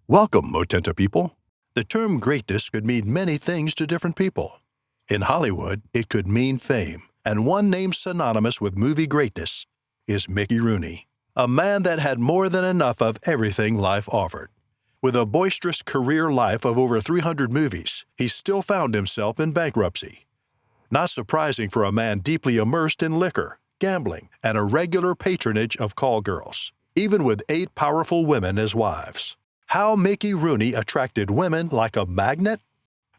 Welcome, Motenta people. The term greatness could mean many things to different people. In Hollywood, it could mean fame, and one name synonymous with movie greatness is Mickey Rooney, a man that had more than enough of everything life offered. With a boisterous career life of over 300 movies, he still found himself in bankruptcy. Not surprising for a man deeply immersed in liquor, gambling, and a regular patronage of call girls, even with 8 powerful women as wives. How Mickey Rooney attracted women like a magnet?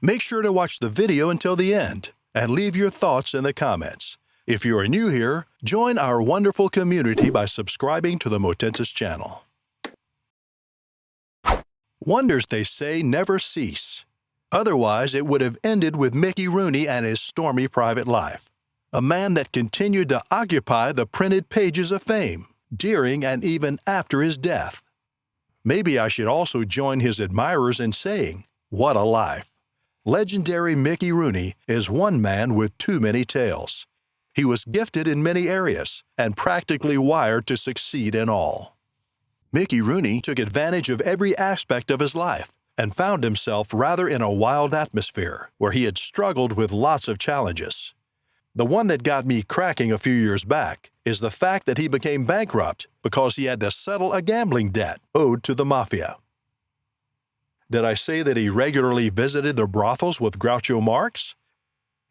Make sure to watch the video until the end and leave your thoughts in the comments. If you are new here, join our wonderful community by subscribing to the Motentas channel. Wonders, they say, never cease. Otherwise, it would have ended with Mickey Rooney and his stormy private life. A man that continued to occupy the printed pages of fame, during and even after his death. Maybe I should also join his admirers in saying, what a life. Legendary Mickey Rooney is one man with too many tales. He was gifted in many areas and practically wired to succeed in all. Mickey Rooney took advantage of every aspect of his life and found himself rather in a wild atmosphere where he had struggled with lots of challenges. The one that got me cracking a few years back is the fact that he became bankrupt because he had to settle a gambling debt owed to the mafia. Did I say that he regularly visited the brothels with Groucho Marx?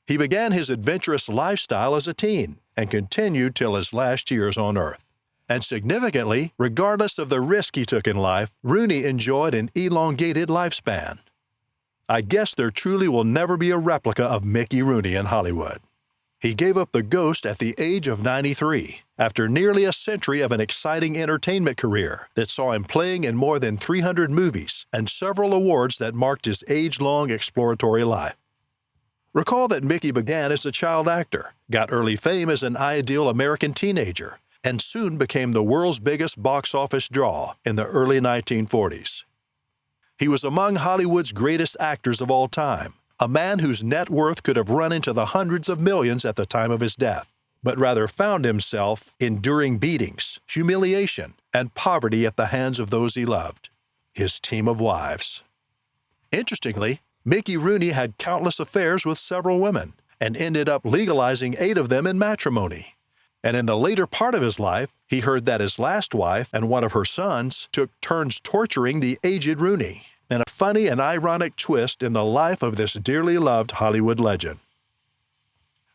He began his adventurous lifestyle as a teen and continued till his last years on Earth. And significantly, regardless of the risk he took in life, Rooney enjoyed an elongated lifespan. I guess there truly will never be a replica of Mickey Rooney in Hollywood. He gave up the ghost at the age of 93, after nearly a century of an exciting entertainment career that saw him playing in more than 300 movies and several awards that marked his age-long exploratory life. Recall that Mickey began as a child actor, got early fame as an ideal American teenager, and soon became the world's biggest box office draw in the early 1940s. He was among Hollywood's greatest actors of all time, a man whose net worth could have run into the hundreds of millions at the time of his death, but rather found himself enduring beatings, humiliation, and poverty at the hands of those he loved, his team of wives. Interestingly, Mickey Rooney had countless affairs with several women and ended up legalizing 8 of them in matrimony. And in the later part of his life, he heard that his last wife and one of her sons took turns torturing the aged Rooney, and a funny and ironic twist in the life of this dearly loved Hollywood legend.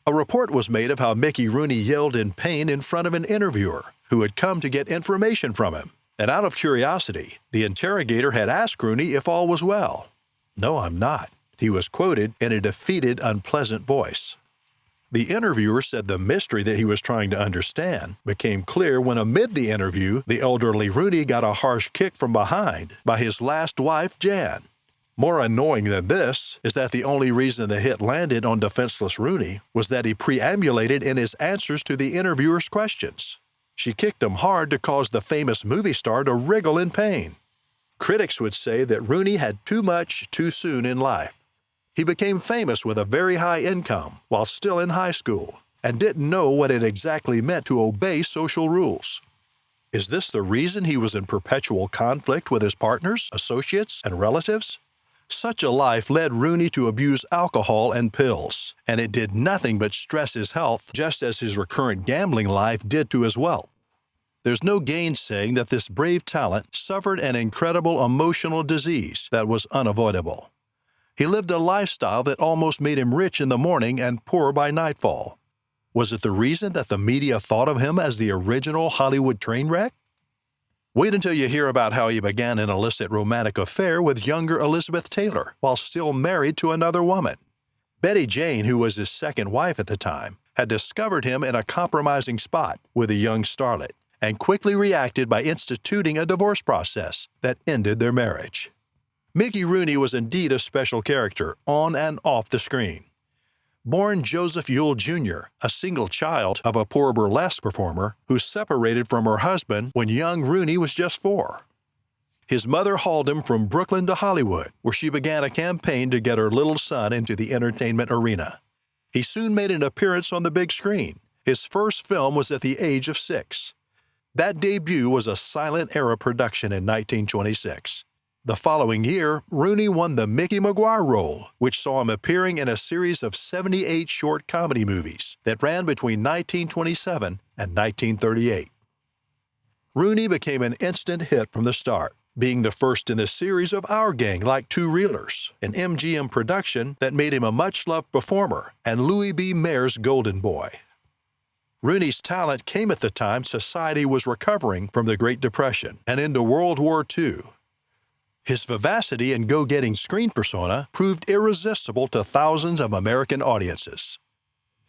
A report was made of how Mickey Rooney yelled in pain in front of an interviewer who had come to get information from him, and out of curiosity, the interrogator had asked Rooney if all was well. "No, I'm not," he was quoted in a defeated, unpleasant voice. The interviewer said the mystery that he was trying to understand became clear when amid the interview, the elderly Rooney got a harsh kick from behind by his last wife, Jan. More annoying than this is that the only reason the hit landed on defenseless Rooney was that he preambulated in his answers to the interviewer's questions. She kicked him hard to cause the famous movie star to wriggle in pain. Critics would say that Rooney had too much too soon in life. He became famous with a very high income while still in high school and didn't know what it exactly meant to obey social rules. Is this the reason he was in perpetual conflict with his partners, associates, and relatives? Such a life led Rooney to abuse alcohol and pills, and it did nothing but stress his health, just as his recurrent gambling life did to his wealth. There's no gainsaying that this brave talent suffered an incredible emotional disease that was unavoidable. He lived a lifestyle that almost made him rich in the morning and poor by nightfall. Was it the reason that the media thought of him as the original Hollywood train wreck? Wait until you hear about how he began an illicit romantic affair with younger Elizabeth Taylor while still married to another woman. Betty Jane, who was his second wife at the time, had discovered him in a compromising spot with a young starlet and quickly reacted by instituting a divorce process that ended their marriage. Mickey Rooney was indeed a special character on and off the screen. Born Joseph Yule Jr., a single child of a poor burlesque performer who separated from her husband when young Rooney was just 4. His mother hauled him from Brooklyn to Hollywood, where she began a campaign to get her little son into the entertainment arena. He soon made an appearance on the big screen. His first film was at the age of 6. That debut was a silent era production in 1926. The following year, Rooney won the Mickey Maguire role, which saw him appearing in a series of 78 short comedy movies that ran between 1927 and 1938. Rooney became an instant hit from the start, being the first in the series of Our Gang Like Two Reelers, an MGM production that made him a much-loved performer and Louis B. Mayer's golden boy. Rooney's talent came at the time society was recovering from the Great Depression and into World War II. His vivacity and go-getting screen persona proved irresistible to thousands of American audiences.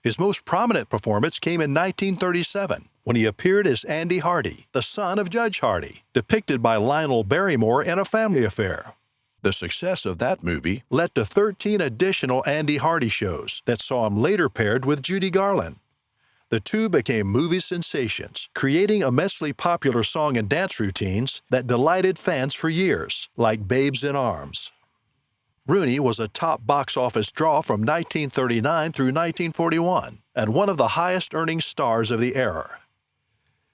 His most prominent performance came in 1937, when he appeared as Andy Hardy, the son of Judge Hardy, depicted by Lionel Barrymore in A Family Affair. The success of that movie led to 13 additional Andy Hardy shows that saw him later paired with Judy Garland. The two became movie sensations, creating immensely popular song and dance routines that delighted fans for years, like Babes in Arms. Rooney was a top box office draw from 1939 through 1941 and one of the highest-earning stars of the era.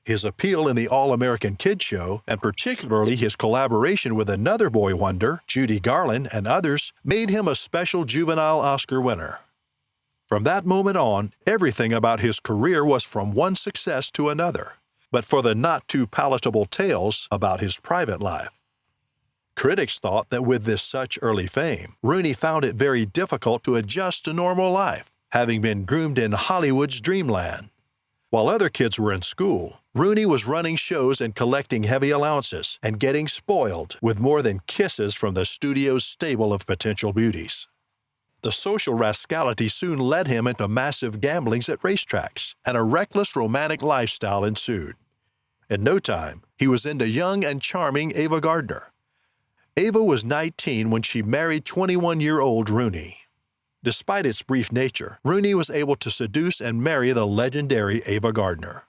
His appeal in the All-American Kid Show, and particularly his collaboration with another boy wonder, Judy Garland, and others, made him a special juvenile Oscar winner. From that moment on, everything about his career was from one success to another, but for the not-too-palatable tales about his private life. Critics thought that with this such early fame, Rooney found it very difficult to adjust to normal life, having been groomed in Hollywood's dreamland. While other kids were in school, Rooney was running shows and collecting heavy allowances and getting spoiled with more than kisses from the studio's stable of potential beauties. The social rascality soon led him into massive gamblings at racetracks, and a reckless romantic lifestyle ensued. In no time, he was into young and charming Ava Gardner. Ava was 19 when she married 21-year-old Rooney. Despite its brief nature, Rooney was able to seduce and marry the legendary Ava Gardner.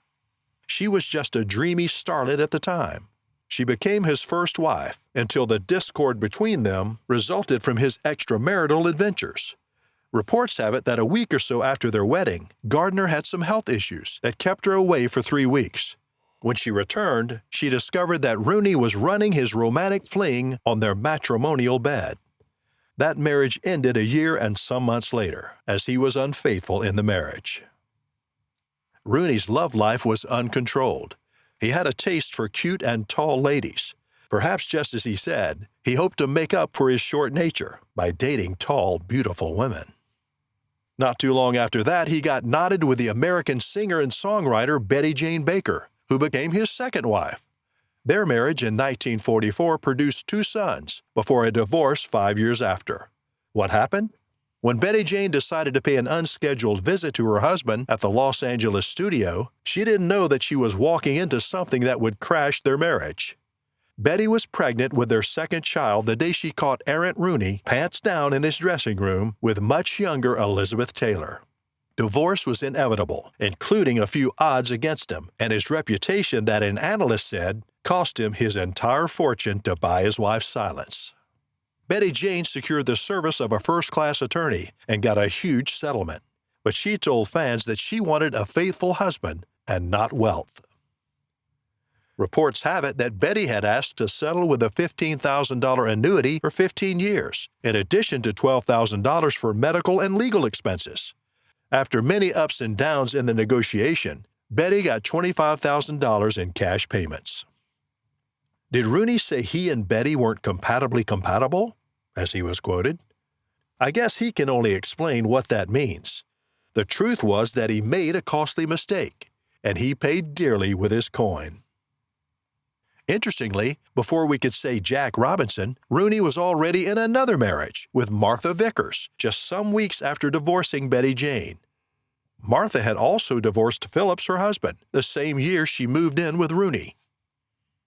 She was just a dreamy starlet at the time. She became his first wife until the discord between them resulted from his extramarital adventures. Reports have it that a week or so after their wedding, Gardner had some health issues that kept her away for 3 weeks. When she returned, she discovered that Rooney was running his romantic fling on their matrimonial bed. That marriage ended a year and some months later, as he was unfaithful in the marriage. Rooney's love life was uncontrolled. He had a taste for cute and tall ladies. Perhaps just as he said, he hoped to make up for his short nature by dating tall, beautiful women. Not too long after that, he got knotted with the American singer and songwriter Betty Jane Baker, who became his second wife. Their marriage in 1944 produced 2 sons before a divorce 5 years after. What happened? When Betty Jane decided to pay an unscheduled visit to her husband at the Los Angeles studio, she didn't know that she was walking into something that would crash their marriage. Betty was pregnant with their second child the day she caught errant Rooney pants down in his dressing room with much younger Elizabeth Taylor. Divorce was inevitable, including a few odds against him, and his reputation that an analyst said cost him his entire fortune to buy his wife's silence. Betty Jane secured the service of a first-class attorney and got a huge settlement, but she told fans that she wanted a faithful husband and not wealth. Reports have it that Betty had asked to settle with a $15,000 annuity for 15 years, in addition to $12,000 for medical and legal expenses. After many ups and downs in the negotiation, Betty got $25,000 in cash payments. Did Rooney say he and Betty weren't compatibly compatible, as he was quoted? I guess he can only explain what that means. The truth was that he made a costly mistake, and he paid dearly with his coin. Interestingly, before we could say Jack Robinson, Rooney was already in another marriage with Martha Vickers, just some weeks after divorcing Betty Jane. Martha had also divorced Phillips, her husband, the same year she moved in with Rooney.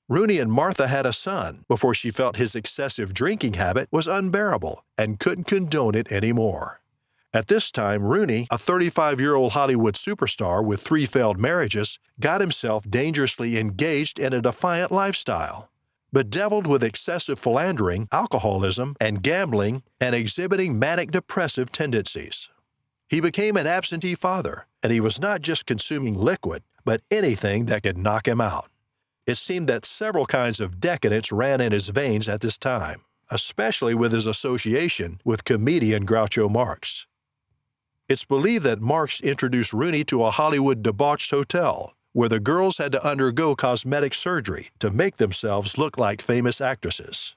Rooney and Martha had a son before she felt his excessive drinking habit was unbearable and couldn't condone it anymore. At this time, Rooney, a 35-year-old Hollywood superstar with 3 failed marriages, got himself dangerously engaged in a defiant lifestyle, bedeviled with excessive philandering, alcoholism, and gambling, and exhibiting manic-depressive tendencies. He became an absentee father, and he was not just consuming liquid, but anything that could knock him out. It seemed that several kinds of decadence ran in his veins at this time, especially with his association with comedian Groucho Marx. It's believed that Marx introduced Rooney to a Hollywood debauched hotel, where the girls had to undergo cosmetic surgery to make themselves look like famous actresses.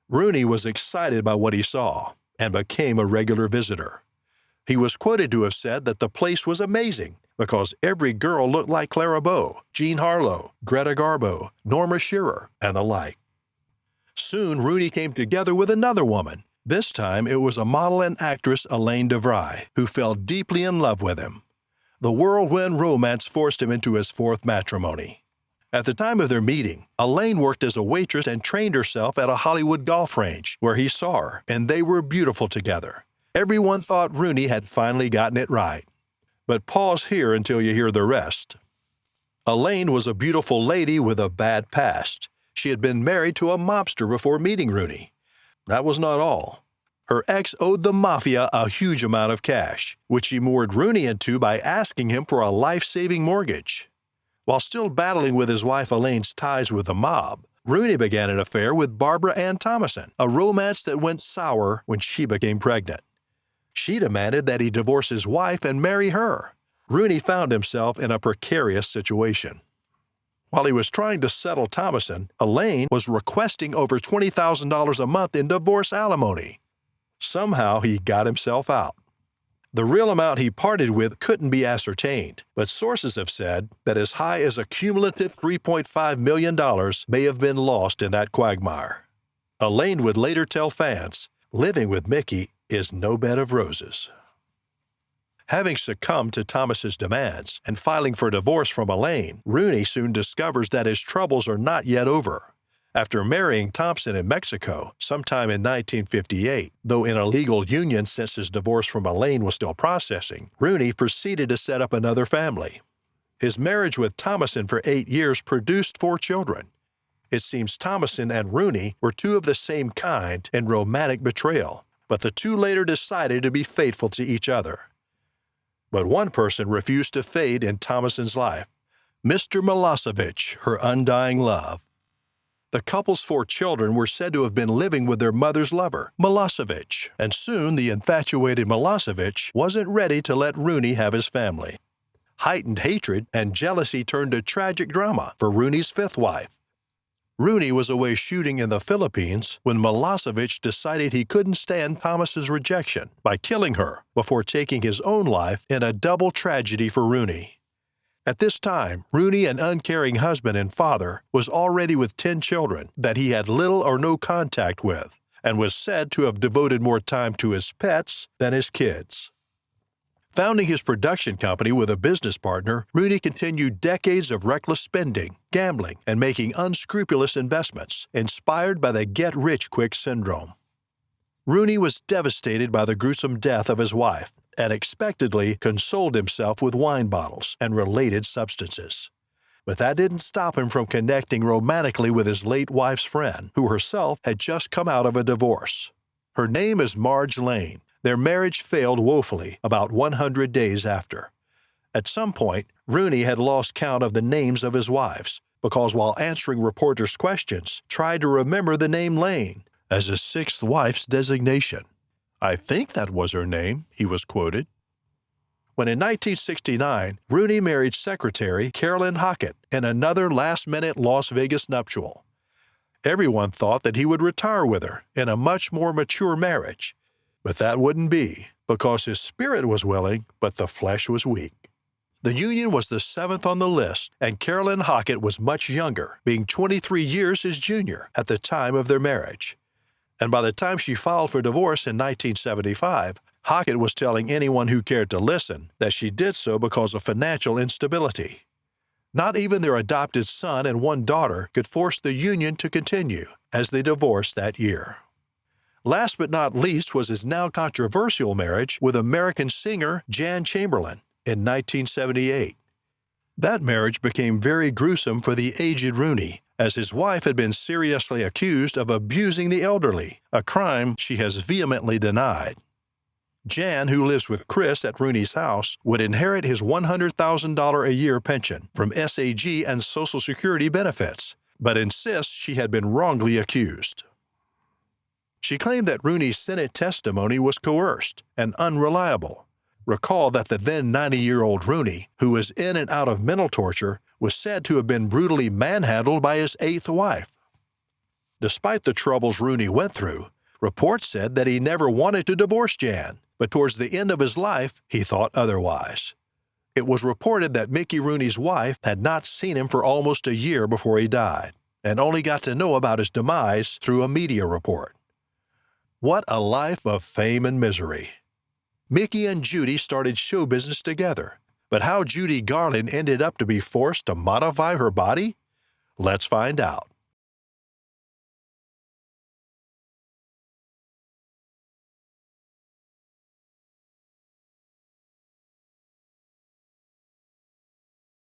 Rooney was excited by what he saw and became a regular visitor. He was quoted to have said that the place was amazing because every girl looked like Clara Bow, Jean Harlow, Greta Garbo, Norma Shearer, and the like. Soon, Rooney came together with another woman. This time, it was a model and actress, Elaine DeVry, who fell deeply in love with him. The whirlwind romance forced him into his fourth matrimony. At the time of their meeting, Elaine worked as a waitress and trained herself at a Hollywood golf range, where he saw her, and they were beautiful together. Everyone thought Rooney had finally gotten it right. But pause here until you hear the rest. Elaine was a beautiful lady with a bad past. She had been married to a mobster before meeting Rooney. That was not all. Her ex owed the mafia a huge amount of cash, which she moored Rooney into by asking him for a life-saving mortgage. While still battling with his wife Elaine's ties with the mob, Rooney began an affair with Barbara Ann Thomason, a romance that went sour when she became pregnant. She demanded that he divorce his wife and marry her. Rooney found himself in a precarious situation. While he was trying to settle Thomason, Elaine was requesting over $20,000 a month in divorce alimony. Somehow he got himself out. The real amount he parted with couldn't be ascertained, but sources have said that as high as a cumulative $3.5 million may have been lost in that quagmire. Elaine would later tell fans, "Living with Mickey is no bed of roses." Having succumbed to Thomas's demands and filing for divorce from Elaine, Rooney soon discovers that his troubles are not yet over. After marrying Thompson in Mexico sometime in 1958, though in a legal union since his divorce from Elaine was still processing, Rooney proceeded to set up another family. His marriage with Thomason for 8 years produced 4 children. It seems Thomason and Rooney were two of the same kind in romantic betrayal, but the two later decided to be faithful to each other. But one person refused to fade in Thomason's life, Mr. Milosevic, her undying love. The couple's 4 children were said to have been living with their mother's lover, Milosevic, and soon the infatuated Milosevic wasn't ready to let Rooney have his family. Heightened hatred and jealousy turned to tragic drama for Rooney's 5th wife. Rooney was away shooting in the Philippines when Milosevic decided he couldn't stand Thomas's rejection by killing her before taking his own life in a double tragedy for Rooney. At this time, Rooney, an uncaring husband and father, was already with 10 children that he had little or no contact with, and was said to have devoted more time to his pets than his kids. Founding his production company with a business partner, Rooney continued decades of reckless spending, gambling, and making unscrupulous investments, inspired by the get-rich-quick syndrome. Rooney was devastated by the gruesome death of his wife, and expectedly consoled himself with wine bottles and related substances. But that didn't stop him from connecting romantically with his late wife's friend, who herself had just come out of a divorce. Her name is Marge Lane. Their marriage failed woefully about 100 days after. At some point, Rooney had lost count of the names of his wives, because while answering reporters' questions, tried to remember the name Lane as his 6th wife's designation. "I think that was her name," he was quoted. When in 1969, Rooney married secretary Carolyn Hockett in another last-minute Las Vegas nuptial. Everyone thought that he would retire with her in a much more mature marriage. But that wouldn't be, because his spirit was willing, but the flesh was weak. The union was the 7th on the list, and Carolyn Hockett was much younger, being 23 years his junior at the time of their marriage. And by the time she filed for divorce in 1975, Hockett was telling anyone who cared to listen that she did so because of financial instability. Not even their adopted son and one daughter could force the union to continue, as they divorced that year. Last but not least was his now controversial marriage with American singer Jan Chamberlain in 1978. That marriage became very gruesome for the aged Rooney, as his wife had been seriously accused of abusing the elderly, a crime she has vehemently denied. Jan, who lives with Chris at Rooney's house, would inherit his $100,000 a year pension from SAG and Social Security benefits, but insists she had been wrongly accused. She claimed that Rooney's Senate testimony was coerced and unreliable. Recall that the then 90-year-old Rooney, who was in and out of mental torture, was said to have been brutally manhandled by his eighth wife. Despite the troubles Rooney went through, reports said that he never wanted to divorce Jan, but towards the end of his life, he thought otherwise. It was reported that Mickey Rooney's wife had not seen him for almost a year before he died, and only got to know about his demise through a media report. What a life of fame and misery. Mickey and Judy started show business together, but how Judy Garland ended up to be forced to modify her body? Let's find out.